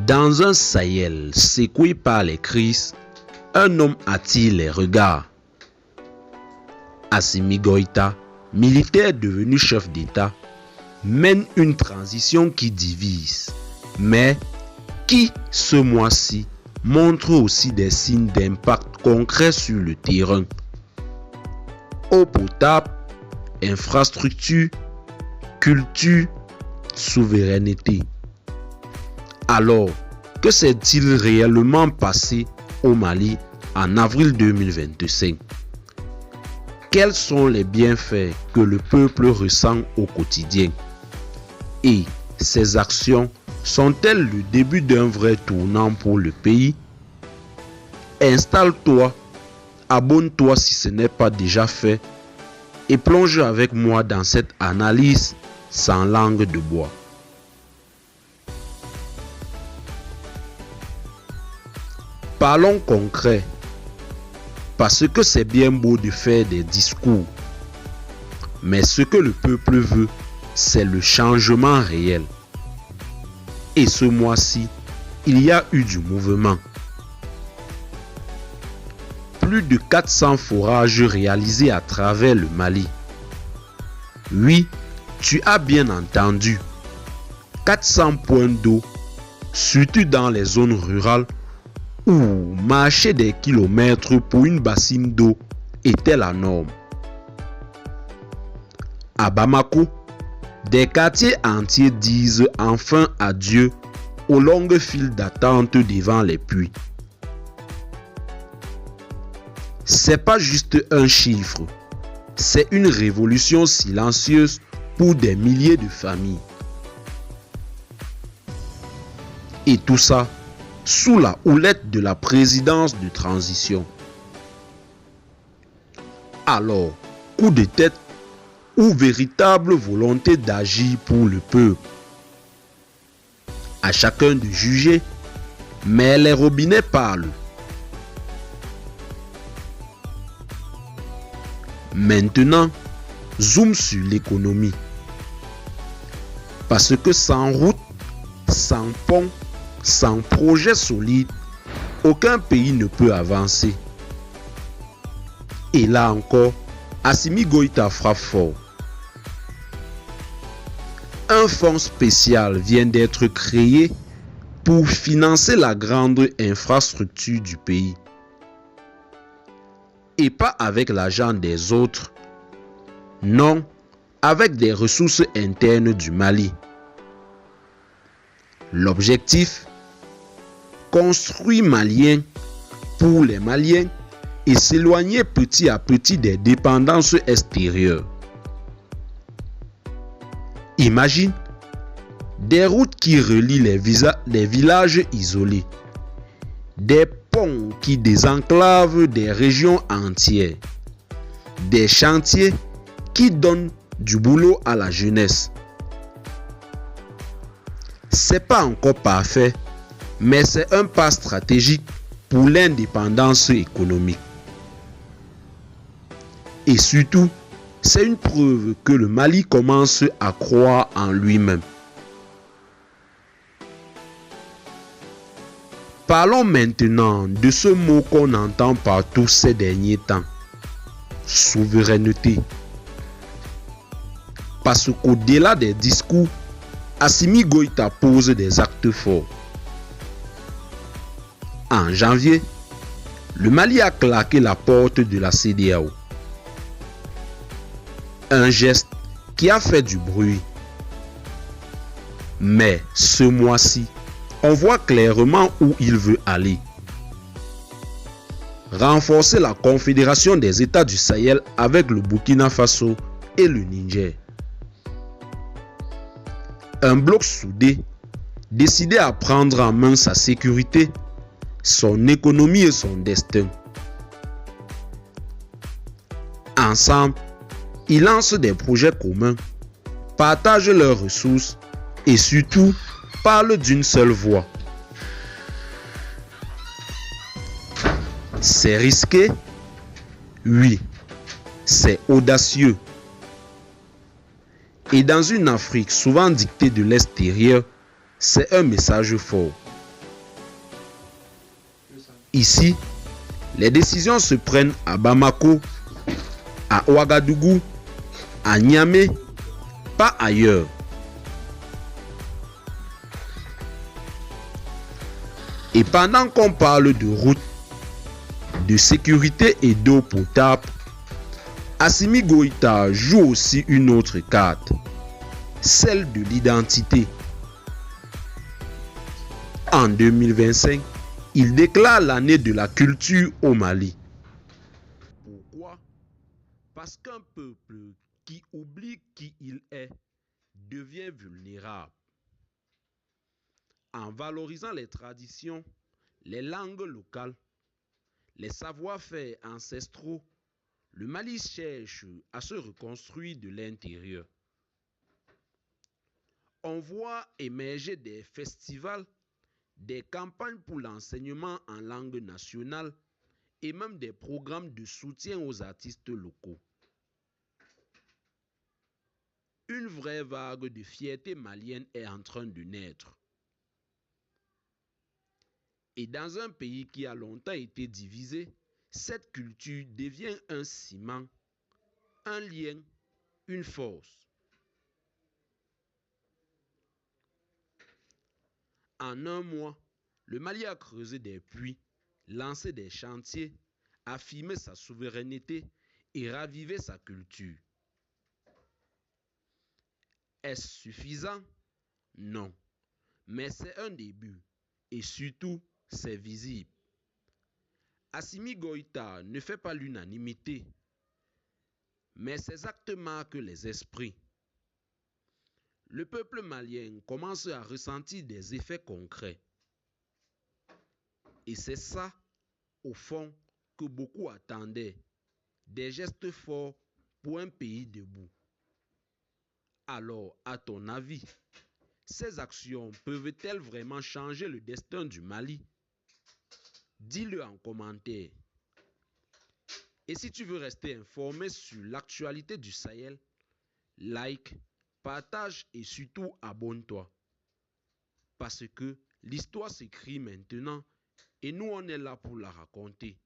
Dans un Sahel secoué par les crises, un homme attire les regards. Assimi Goïta, militaire devenu chef d'État, mène une transition qui divise, mais qui, ce mois-ci, montre aussi des signes d'impact concret sur le terrain. Eau potable, infrastructure, culture, souveraineté. Alors, que s'est-il réellement passé au Mali en avril 2025? Quels sont les bienfaits que le peuple ressent au quotidien? Et ces actions sont-elles le début d'un vrai tournant pour le pays? Installe-toi, abonne-toi si ce n'est pas déjà fait et plonge avec moi dans cette analyse sans langue de bois. Parlons concret, parce que c'est bien beau de faire des discours, mais ce que le peuple veut, c'est le changement réel. Et ce mois-ci, il y a eu du mouvement. Plus de 400 forages réalisés à travers le Mali. Oui, tu as bien entendu, 400 points d'eau, surtout dans les zones rurales où marcher des kilomètres pour une bassine d'eau était la norme. À Bamako, des quartiers entiers disent enfin adieu aux longues files d'attente devant les puits. C'est pas juste un chiffre, c'est une révolution silencieuse pour des milliers de familles. Et tout ça sous la houlette de la présidence de transition. Alors, coup de tête ou véritable volonté d'agir pour le peuple? À chacun de juger, mais les robinets parlent. Maintenant, zoom sur l'économie. Parce que sans route, sans pont, sans projet solide, aucun pays ne peut avancer. Et là encore, Assimi Goïta frappe fort. Un fonds spécial vient d'être créé pour financer la grande infrastructure du pays. Et pas avec l'argent des autres, non, avec des ressources internes du Mali. L'objectif, construire malien pour les Maliens et s'éloigner petit à petit des dépendances extérieures. Imagine des routes qui relient les villages isolés, des ponts qui désenclavent des régions entières, des chantiers qui donnent du boulot à la jeunesse. C'est pas encore parfait, mais c'est un pas stratégique pour l'indépendance économique. Et surtout, c'est une preuve que le Mali commence à croire en lui-même. Parlons maintenant de ce mot qu'on entend partout ces derniers temps. Souveraineté. Parce qu'au-delà des discours, Assimi Goïta pose des actes forts. En janvier, le Mali a claqué la porte de la CEDEAO. Un geste qui a fait du bruit. Mais ce mois-ci, on voit clairement où il veut aller. Renforcer la Confédération des États du Sahel avec le Burkina Faso et le Niger. Un bloc soudé, décidé à prendre en main sa sécurité, son économie et son destin. Ensemble, ils lancent des projets communs, partagent leurs ressources et surtout parlent d'une seule voix. C'est risqué? Oui, c'est audacieux. Et dans une Afrique souvent dictée de l'extérieur, c'est un message fort. Ici, les décisions se prennent à Bamako, à Ouagadougou, à Niamey, pas ailleurs. Et pendant qu'on parle de route, de sécurité et d'eau potable, Assimi Goïta joue aussi une autre carte, celle de l'identité. En 2025, il déclare l'année de la culture au Mali. Pourquoi? Parce qu'un peuple qui oublie qui il est devient vulnérable. En valorisant les traditions, les langues locales, les savoir-faire ancestraux, le Mali cherche à se reconstruire de l'intérieur. On voit émerger des festivals, des campagnes pour l'enseignement en langue nationale et même des programmes de soutien aux artistes locaux. Une vraie vague de fierté malienne est en train de naître. Et dans un pays qui a longtemps été divisé, cette culture devient un ciment, un lien, une force. En un mois, le Mali a creusé des puits, lancé des chantiers, affirmé sa souveraineté et ravivé sa culture. Est-ce suffisant? Non. Mais c'est un début et surtout, c'est visible. Assimi Goïta ne fait pas l'unanimité, mais ses actes marquent les esprits. Le peuple malien commence à ressentir des effets concrets. Et c'est ça, au fond, que beaucoup attendaient, des gestes forts pour un pays debout. Alors, à ton avis, ces actions peuvent-elles vraiment changer le destin du Mali? Dis-le en commentaire. Et si tu veux rester informé sur l'actualité du Sahel, like, partage et surtout abonne-toi. Parce que l'histoire s'écrit maintenant et nous on est là pour la raconter.